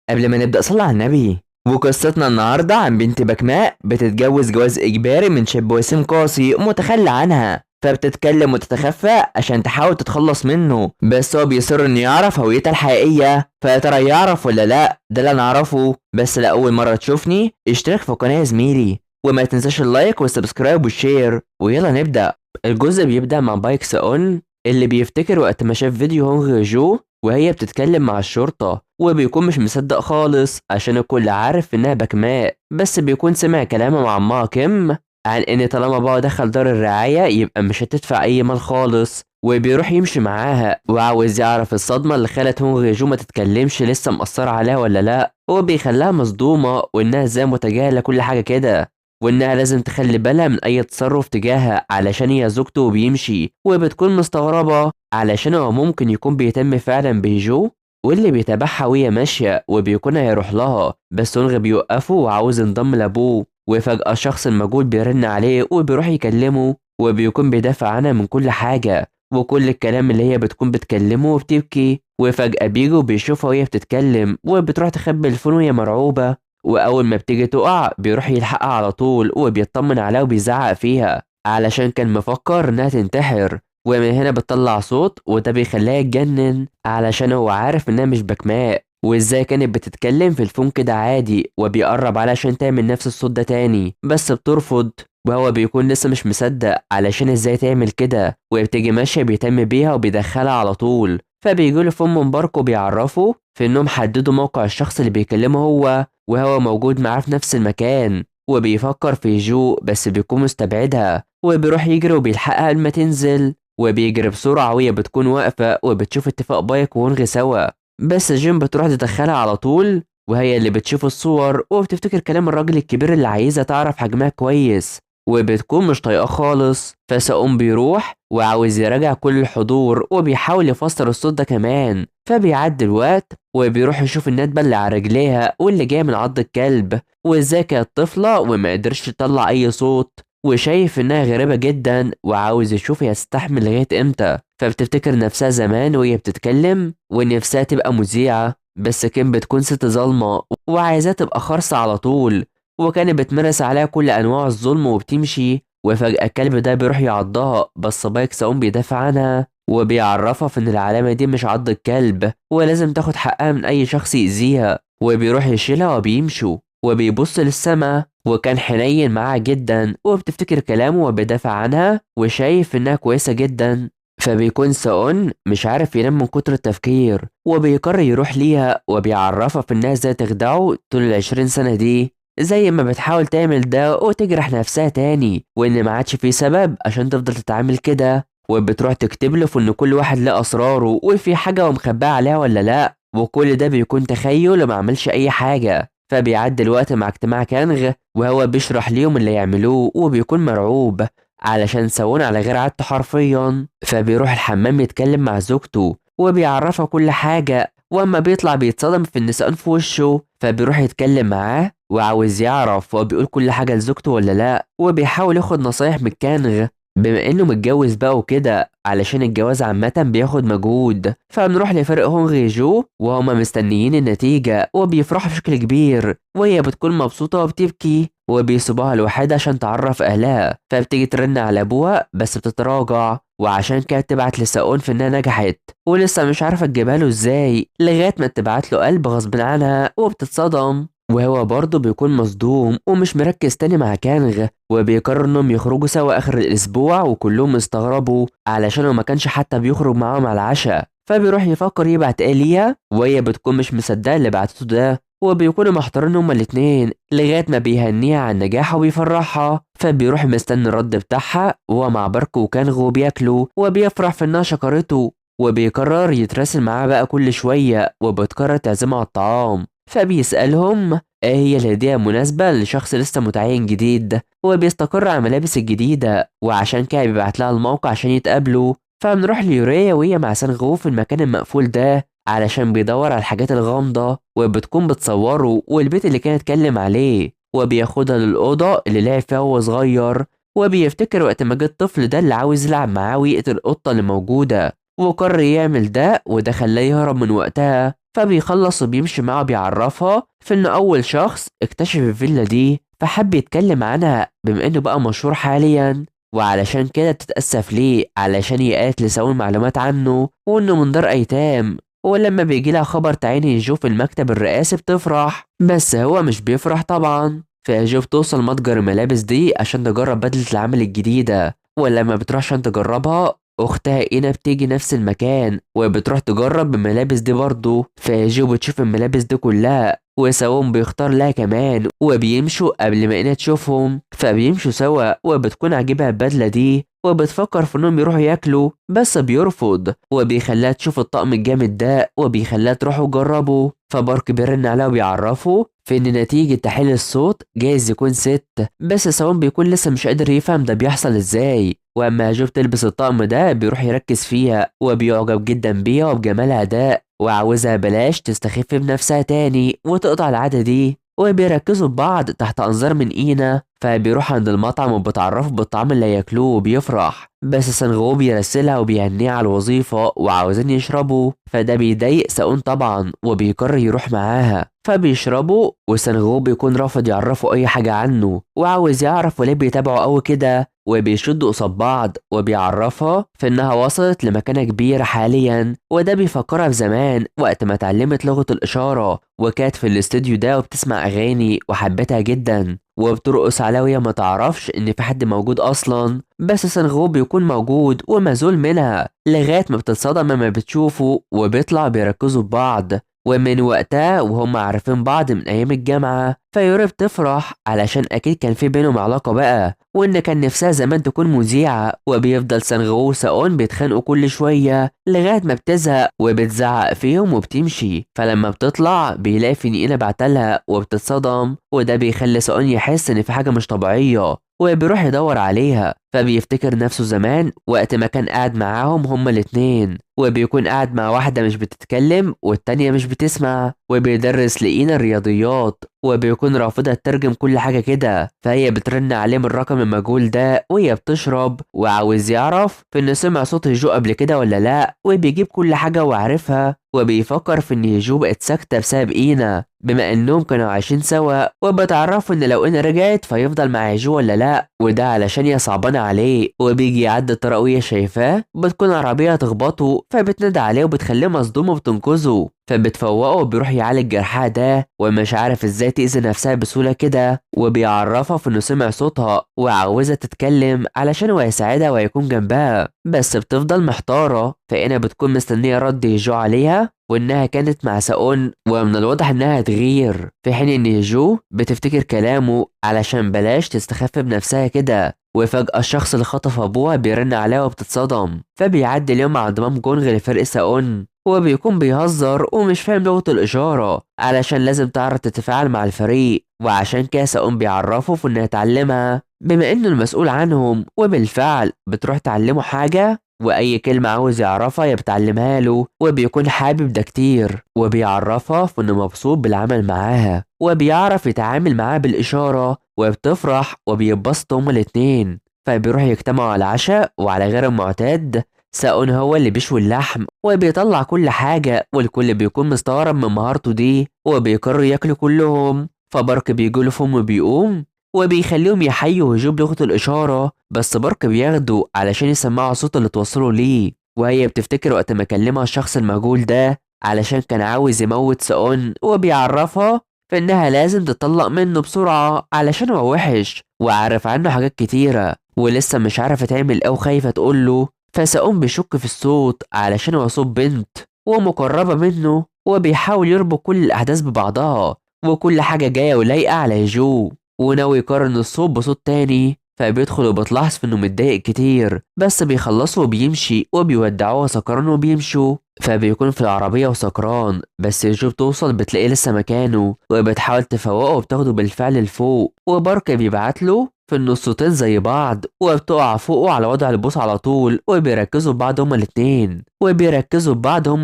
قبل ما نبدأ صلي على النبي. وقصتنا النهاردة عن بنت بكماء بتتجوز جواز إجباري من شاب وسيم قاسي متخلى عنها، فبتتكلم وتتخفى عشان تحاول تتخلص منه، بس هو بيصر انه يعرف هويتها الحقيقية. فيا ترى يعرف ولا لا؟ ده اللي نعرفه. بس لأول مرة تشوفني اشترك في القناة يا زميلي، وما تنساش اللايك والسبسكرايب والشير، ويلا نبدأ. الجزء بيبدأ مع بايك ساون اللي بيفتكر وقت ما شاف فيديو هونغ جو وهي بتتكلم مع الشرطة، وبيكون مش مصدق خالص عشان الكل عارف انها بكماء، بس بيكون سمع كلامها مع عمها كيم عن ان طالما بابا دخل دار الرعاية يبقى مش هتدفع اي مال خالص، وبيروح يمشي معاها وعاوز يعرف الصدمة اللي خلت هونغ جو ما تتكلمش لسه مأثرة عليها ولا لا. هو بيخليها مصدومة وانها ازاي متجاهلة كل حاجة كده، وانها لازم تخلي بالها من اي تصرف تجاهها علشان هي زوجته وبيمشي، وبتكون مستغربة علشان هو ممكن يكون بيهتم فعلا بجو واللي بيتابعها وهي ماشية وبيكون هيروح لها، بس هونغ بيوقفه وعاوز ينضم لابوه. وفجأة الشخص المجهول بيرن عليه وبيروح يكلمه، وبيكون بيدافع عنها من كل حاجة وكل الكلام اللي هي بتكون بتكلمه وبتبكي. وفجأة بيجي وبيشوفها وهي بتتكلم وبتروح تخبي الفون وهي مرعوبة، وأول ما بتيجي تقع بيروح يلحقها على طول وبيطمن عليها وبيزعق فيها علشان كان مفكر إنها تنتحر. ومن هنا بتطلع صوت وده بيخليها يتجنن علشان هو عارف إنها مش بكماء، وإزاي كانت بتتكلم في الفون كده عادي، وبيقرب علشان تعمل نفس الصوت ده تاني بس بترفض، وهو بيكون لسه مش مصدق علشان إزاي تعمل كده، وبتيجي ماشية بيهتم بيها وبيدخلها على طول. فبيجيله فون من باركو بيعرفه في إنهم حددوا موقع الشخص اللي بيكلمه هو، وهو موجود معاه في نفس المكان، وبيفكر في جو بس بيكون مستبعدها، وبيروح يجري وبيلحقها قبل ما تنزل، وبيجري بسرعة وهي بتكون واقفة وبتشوف اتفاق بايك وهونغ سوا، بس جيم بتروح تدخلها على طول، وهي اللي بتشوف الصور وبتفتكر كلام الراجل الكبير اللي عايزة تعرف حجمها كويس، وبتكون مش طايقاه خالص. فساقوم بيروح وعاوز يراجع كل الحضور وبيحاول يفسر الصوت ده كمان، فبيعدي الوقت وبيروح يشوف الندبة اللي على رجليها واللي جاية من عض الكلب، وازاي كانت طفلة وما قدرش تطلع أي صوت، وشايف إنها غريبة جدا وعاوز يشوف هي هتستحمل لغاية إمتى. فبتفتكر نفسها زمان وهي بتتكلم ونفسها تبقى مذيعة، بس كيم بتكون ست ظالمة وعايزاه تبقى خرصة على طول، وكانت بتمارس عليها كل أنواع الظلم وبتمشي. وفجأة الكلب ده بيروح يعضها بس بايك ساون بيدافع عنها وبيعرفها في إن العلامة دي مش عض الكلب ولازم تاخد حقها من أي شخص يأذيها، وبيروح يشيلها وبيمشوا وبيبص للسما وكان حنين معاها جدا، وبتفتكر كلامه وبيدافع عنها وشايف إنها كويسة جدا. فبيكون ساون مش عارف ينام من كتر التفكير وبيقرر يروح ليها وبيعرفها في إنها ازاي تخدعه طول ال20 سنة دي، زي ما بتحاول تعمل ده وتجرح نفسها تاني، وإن ما عادش في سبب عشان تفضل تتعامل كده، وبتروح تكتب له في إن كل واحد له أسراره وفي حاجة هو مخباها عليها ولا لأ، وكل ده بيكون تخيل وما عملش أي حاجة. فبيعدي الوقت مع اجتماع كانغ وهو بيشرح ليهم اللي يعملوه وبيكون مرعوب علشان سوون على غير عادته حرفيا. فبيروح الحمام يتكلم مع زوجته وبيعرفها كل حاجة، واما بيطلع بيتصدم في النسوان في وشه، فبيروح يتكلم معاه وعاوز يعرف هو بيقول كل حاجة لزوجته ولا لا، وبيحاول ياخد نصايح من كانغ بما انه متجوز بقى وكده علشان الجواز عامة بياخد مجهود. فبنروح لفرق هونغ جو وهما مستنيين النتيجة وبيفرحوا بشكل كبير، وهي بتكون مبسوطة وبتبكي وبيسيبوها لوحدها عشان تعرف اهلها، فبتيجي ترن على ابوها بس بتتراجع وعشان كده تبعت لساون في انها نجحت ولسه مش عارفة تجيبها له ازاي، لغاية ما تبعت له قلب غصب عنها وبتتصدم، وهو برضه بيكون مصدوم ومش مركز تاني مع كانغ، وبيقرروا انهم يخرجوا سوا اخر الاسبوع وكلهم استغربوا علشان هو ما كانش حتى بيخرج معاهم على العشاء. فبيروح يفكر يبعت ليها وهي بتكون مش مصدقه اللي بعتته ده، وبيكونوا محتارين هما الاتنين لغايه ما بيهنيها عن نجاحها وبيفرحها. فبيروح مستني الرد بتاعها وهو مع باركو وكانغ وبياكلوا وبيفرح في انها شكرته، وبيقرر يتراسل معاها بقى كل شويه وبتقرر تعزمها على الطعام. فبيسألهم ايه هي الهدية المناسبة لشخص لسه متعين جديد، وبيستقر على الملابس الجديدة وعشان كده بيبعت لها الموقع عشان يتقابلوا. فبنروح ليوريا وهي مع سانغو في المكان المقفول ده علشان بيدور على الحاجات الغامضة، وبتكون بتصوره والبيت اللي كان اتكلم عليه، وبياخدها للأوضة اللي لعب فيها وهو صغير، وبيفتكر وقت ما جه الطفل ده اللي عاوز يلعب معاه ويقتل القطة اللي موجودة، وقرر يعمل ده وده خلاه يهرب من وقتها. فبيخلص وبيمشي معاه بيعرفها في إن أول شخص اكتشف الفيلا دي فحب يتكلم عنها بما إنه بقى مشهور حاليا، وعلشان كده بتتأسف ليه علشان هي قالت لساول معلومات عنه وإنه من دار أيتام. ولما بيجي لها خبر تعيين جو في المكتب الرئاسي بتفرح، بس هو مش بيفرح طبعا. فجو بتوصل متجر الملابس دي عشان تجرب بدلة العمل الجديدة، ولما بتروح عشان تجربها اختها اينا بتيجي نفس المكان وبتروح تجرب الملابس دي برضه. فجو بتشوف الملابس دي كلها وساوم بيختار لها كمان وبيمشوا قبل ما اينا تشوفهم، فبيمشوا سوا وبتكون عاجبها البدلة دي وبتفكر في انهم يروحوا ياكلوا بس بيرفض وبيخليها تشوف الطقم الجامد ده وبيخليها تروحوا تجربه. فبارك بيرن عليها وبيعرفه في ان نتيجة تحليل الصوت جايز يكون ست، بس ساوم بيكون لسه مش قادر يفهم ده بيحصل ازاي. واما جو بتلبس الطقم ده بيروح يركز فيها وبيعجب جدا بيها وبجمالها ده وعاوزها بلاش تستخف بنفسها تاني وتقطع العادة دي. وبيركزوا ببعض تحت أنظار من إينا، فبيروح عند المطعم وبتعرفه بالطعام اللي هياكلوه وبيفرح، بس سانغو بيرسلها وبيهنيها على الوظيفة وعاوزين يشربوا، فده بيضايق ساون طبعا وبيقرر يروح معاها. فبيشربوا وسانغو بيكون رافض يعرفوا أي حاجة عنه وعاوز يعرف وليه بيتابعوا أوي كده، وبيشدوا قصاد بعض وبيعرفها في إنها وصلت لمكانة كبيرة حاليا، وده بيفكرها بزمان وقت ما اتعلمت لغة الإشارة وكانت في الاستوديو ده وبتسمع أغاني وحبتها جدا وبترقص عليها وهي ما تعرفش إن في حد موجود أصلا، بس سانغو بيكون موجود ومزول منها لغاية ما بتتصدم لما بتشوفه وبيطلع بيركزوا ببعض. ومن وقتها وهم عارفين بعض من أيام الجامعة، فيوري بتفرح علشان أكيد كان في بينهم علاقة بقى وإن كان نفسها زمان تكون مذيعة. وبيفضل سانغو وساون بيتخانقوا كل شوية لغاية ما بتزهق وبتزعق فيهم وبتمشي. فلما بتطلع بيلاقي في نينا بعتلها وبتتصدم، وده بيخلي ساون يحس إن في حاجة مش طبيعية وبيروح يدور عليها. فبيفتكر نفسه زمان وقت ما كان قاعد معاهم هما الاتنين، وبيكون قاعد مع واحدة مش بتتكلم والتانية مش بتسمع، وبيدرس لإينا الرياضيات وبيكون رافضها تترجم كل حاجة كده. فهي بترن عليه من الرقم المجهول ده وهي بتشرب وعاوز يعرف في إنه سمع صوت جو قبل كده ولا لأ، وبيجيب كل حاجة وعارفها وبيفكر في إن جو بقت ساكتة بسبب إينا بما إنهم كانوا عايشين سوا، وبتعرفوا إن لو إينا رجعت فيفضل مع جو ولا لأ، وده علشان هي صعبانة عليه. وبيجي يعدي الطريق وهي شايفاه بتكون عربية تخبطه فبتنادى عليه وبتخليه مصدوم وبتنقذه، فبتفوقه وبيروح يعالج جرحها ده ومش عارف ازاي تأذي نفسها بسهولة كده، وبيعرفها في انه سمع صوتها وعاوزة تتكلم علشان هو يساعدها ويكون جنبها، بس بتفضل محتارة. فإنا بتكون مستنية رد جو عليها وإنها كانت مع ساون ومن الواضح إنها هتغير، في حين إن جو بتفتكر كلامه علشان بلاش تستخف بنفسها كده. وفجأة الشخص اللي خطف أبوها بيرن عليها وبتتصدم، فبيعدي اليوم مع ضمام جونغ لفرق ساون وبيكون بيهزر ومش فاهم لغة الإشارة علشان لازم تعرف تتفاعل مع الفريق، وعشان كده ساون بيعرفه في إنه يتعلمها بما إنه المسؤول عنهم، وبالفعل بتروح تعلمه حاجة وأي كلمة عاوز يعرفها هي بتعلمها له، وبيكون حابب ده كتير وبيعرفها في إنه مبسوط بالعمل معاها وبيعرف يتعامل معاها بالإشارة، وبتفرح وبيتبسطوا هما الاتنين. فبيروح يجتمعوا على العشاء وعلى غير المعتاد ساون هو اللي بيشوي اللحم وبيطلع كل حاجة، والكل بيكون مستغرب من مهارته دي وبيقرروا ياكلوا كلهم. فبارك بيجوله فم وبيقوم وبيخليهم يحيوا هجوم لغة الإشارة، بس بارك بياخده علشان يسمعوا الصوت اللي توصلوا ليه، وهي بتفتكر وقت ما كلمها الشخص المجهول ده علشان كان عاوز يموت ساون، وبيعرفها في إنها لازم تطلق منه بسرعة علشان هو وحش وعارف عنه حاجات كتيرة ولسه مش عارفة تعمل أو خايفة تقوله. فساون بيشك في الصوت علشان هو صوت بنت ومقربة منه، وبيحاول يربط كل الأحداث ببعضها وكل حاجة جاية ولايقة على جو، وناوي يقارن الصوت بصوت تاني. فبيدخل وبتلاحظ في انه متضايق كتير، بس بيخلصوا وبيمشي وبيودعوها سكران وبيمشوا. فبيكون في العربية وسكران، بس جو بتوصل بتلاقيه لسه مكانه وبتحاول تفوقه وبتاخده بالفعل لفوق، وبارك بيبعتله في ان الصوتين زي بعض وبتقع فوقه على وضع البوس على طول، وبيركزوا ببعض هما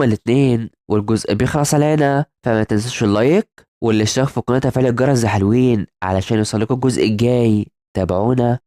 الاتنين والجزء بيخلص علينا. فما تنسوش اللايك والاشتراك في القناة وتفعيل الجرس زي حلوين علشان يوصلكوا الجزء الجاي. تابعونا.